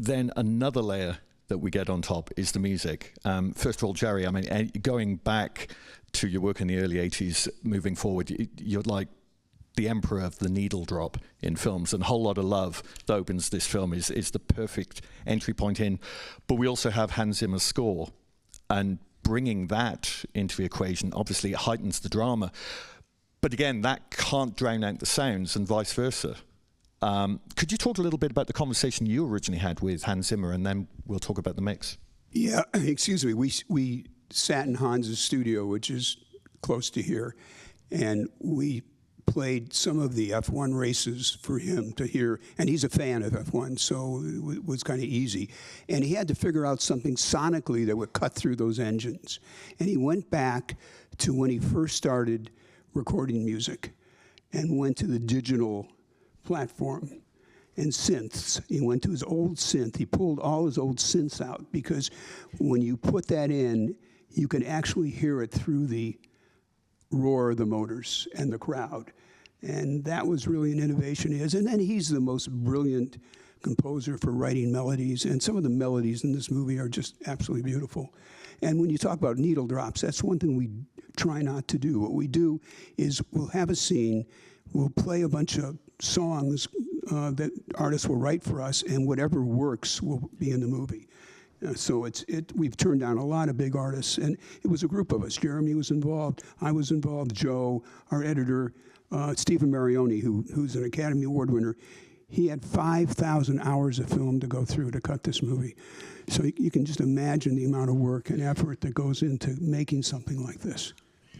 then another layer that we get on top is the music. First of all, Jerry, I mean, going back to your work in the early 80s, moving forward, you're like the emperor of the needle drop in films, and A Whole Lot of Love that opens this film is the perfect entry point in. But we also have Hans Zimmer's score, and bringing that into the equation, obviously it heightens the drama. But again, that can't drown out the sounds, and vice versa. Could you talk a little bit about the conversation you originally had with Hans Zimmer, and then we'll talk about the mix? Yeah, excuse me. We sat in Hans's studio, which is close to here, and we played some of the F1 races for him to hear, and he's a fan of F1, so it was kind of easy. And he had to figure out something sonically that would cut through those engines. And he went back to when he first started recording music and went to the digital platform and synths. He went to his old synth. He pulled all his old synths out, because when you put that in, you can actually hear it through the roar of the motors and the crowd. And that was really an innovation. And then he's the most brilliant composer for writing melodies, and some of the melodies in this movie are just absolutely beautiful. And when you talk about needle drops, that's one thing we try not to do. What we do is we'll have a scene, we'll play a bunch of songs that artists will write for us, and whatever works will be in the movie. So we've turned down a lot of big artists, and it was a group of us. Jeremy was involved, I was involved, Joe, our editor, Stephen Marioni, who's an Academy Award winner. He had 5,000 hours of film to go through to cut this movie. So you can just imagine the amount of work and effort that goes into making something like this.